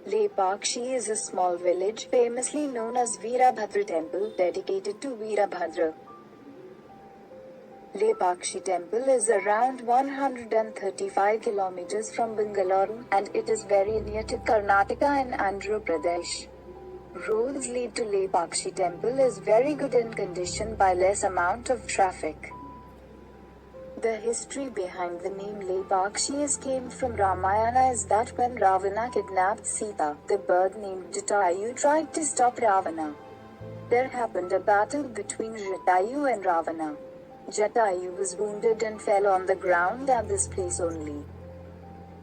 Lepakshi is a small village famously known as Veerabhadra Temple, dedicated to Veerabhadra. Lepakshi Temple is around 135 kilometers from Bengaluru, and it is very near to Karnataka and Andhra Pradesh. Roads lead to Lepakshi Temple is very good in condition by less amount of traffic. The history behind the name Lepakshi came from Ramayana is that when Ravana kidnapped Sita, the bird named Jatayu tried to stop Ravana. There happened a battle between Jatayu and Ravana. Jatayu was wounded and fell on the ground at this place only.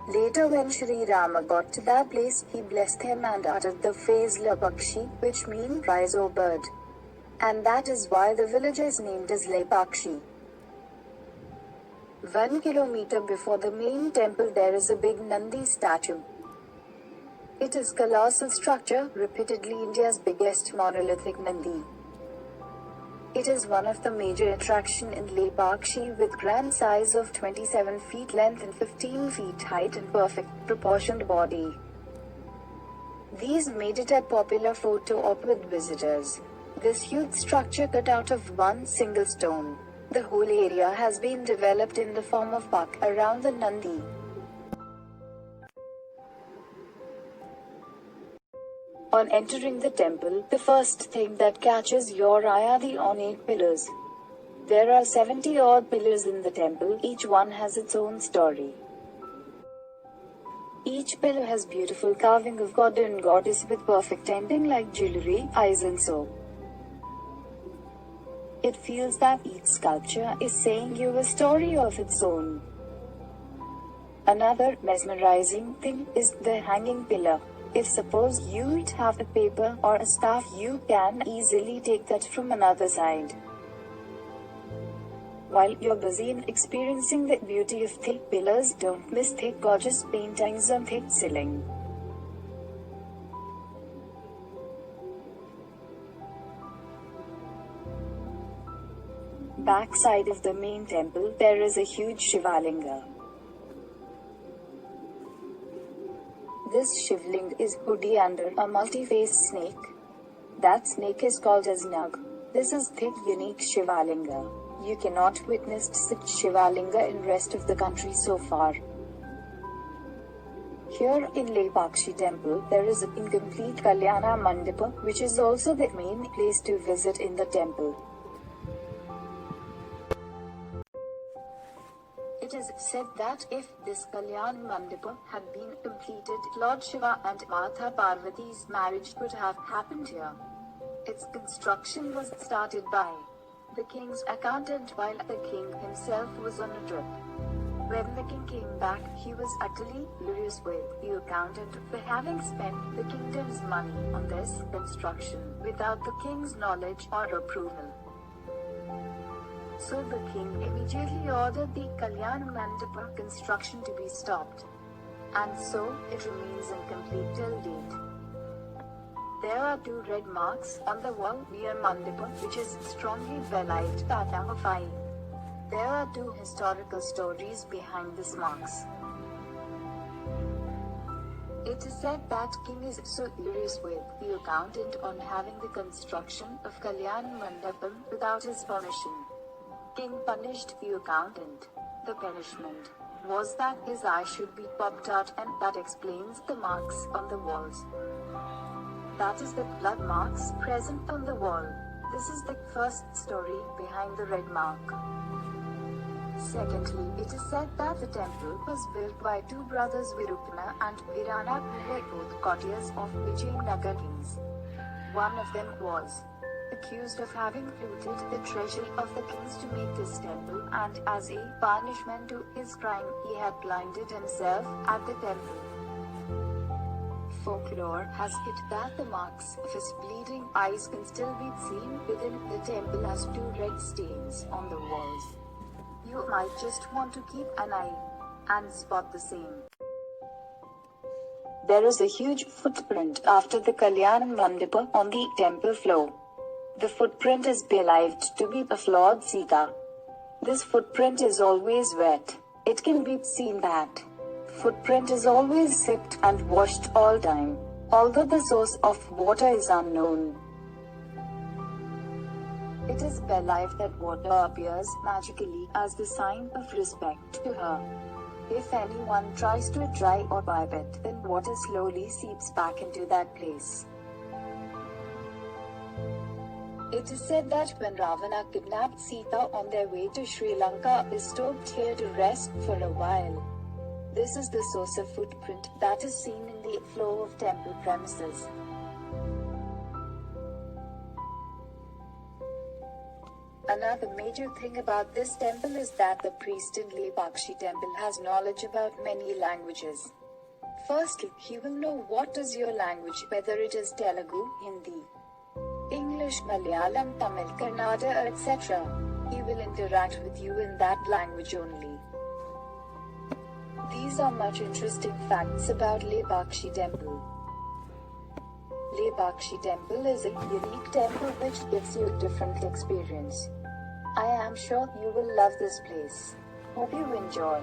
Later when Sri Rama got to that place, he blessed him and uttered the phrase Lepakshi, which means prize or bird. And that is why the village is named as Lepakshi. 1 kilometer before the main temple there is a big Nandi statue. It is colossal structure, repeatedly India's biggest monolithic Nandi. It is one of the major attraction in Lepakshi with grand size of 27 feet length and 15 feet height and perfect proportioned body. These made it a popular photo op with visitors. This huge structure cut out of one single stone. The whole area has been developed in the form of park around the Nandi. On entering the temple, the first thing that catches your eye are the ornate pillars. There are 70 odd pillars in the temple, each one has its own story. Each pillar has beautiful carving of god and goddess with perfect ending like jewelry, eyes and so. It feels that each sculpture is saying you a story of its own. Another mesmerizing thing is the hanging pillar. If suppose you have a paper or a staff, you can easily take that from another side. While you're busy in experiencing the beauty of thick pillars, don't miss thick gorgeous paintings on thick ceiling. Back side of the main temple, there is a huge Shivalinga. This Shivling is hidden under a multi-faced snake. That snake is called as Nag. This is thick unique Shivalinga. You cannot witness such Shivalinga in rest of the country so far. Here in Lepakshi Temple, there is an incomplete Kalyana Mandapa, which is also the main place to visit in the temple. It is said that if this Kalyan Mandapa had been completed, Lord Shiva and Mata Parvati's marriage would have happened here. Its construction was started by the king's accountant while the king himself was on a trip. When the king came back, he was utterly furious with the accountant for having spent the kingdom's money on this construction without the king's knowledge or approval. So the king immediately ordered the Kalyan Mandapa construction to be stopped. And so, it remains incomplete till date. There are two red marks on the wall near Mandapa, which is strongly believed that are fine. There are two historical stories behind these marks. It is said that king is so furious with the accountant on having the construction of Kalyan Mandapam without his permission. King punished the accountant. The punishment was that his eye should be popped out, and that explains the marks on the walls. That is the blood marks present on the wall. This is the first story behind the red mark. Secondly, it is said that the temple was built by two brothers Virupana and Virana Pillai, both courtiers of Vijayanagar kings. One of them was accused of having looted the treasury of the kings to make this temple, and as a punishment to his crime, he had blinded himself at the temple. Folklore has it that the marks of his bleeding eyes can still be seen within the temple as two red stains on the walls. You might just want to keep an eye and spot the same. There is a huge footprint after the Kalyan Mandapa on the temple floor. The footprint is believed to be of Lord Sita. This footprint is always wet. It can be seen that footprint is always sipped and washed all time. although the source of water is unknown. It is believed that water appears magically as the sign of respect to her. If anyone tries to dry or wipe it, then water slowly seeps back into that place. It is said that when Ravana kidnapped Sita on their way to Sri Lanka, they stopped here to rest for a while. This is the source of footprint that is seen in the floor of temple premises. Another major thing about this temple is that the priest in Lepakshi Temple has knowledge about many languages. Firstly, he will know what is your language, whether it is Telugu, Hindi, English, Malayalam, Tamil, Kannada, etc. He will interact with you in that language only. These are much interesting facts about Lepakshi Temple. Lepakshi Temple is a unique temple which gives you a different experience. I am sure you will love this place. Hope you enjoy.